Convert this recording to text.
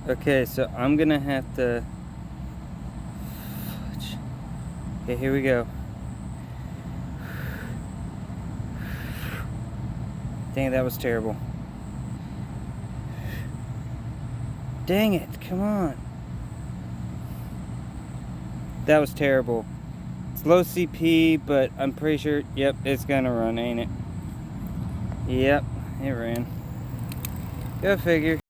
Okay, so I'm gonna have to... Okay, here we go. Dang, that was terrible. Dang it, come on. That was terrible. It's low CP, but I'm pretty sure, yep, it's gonna run, ain't it? Yep, it ran. Go figure.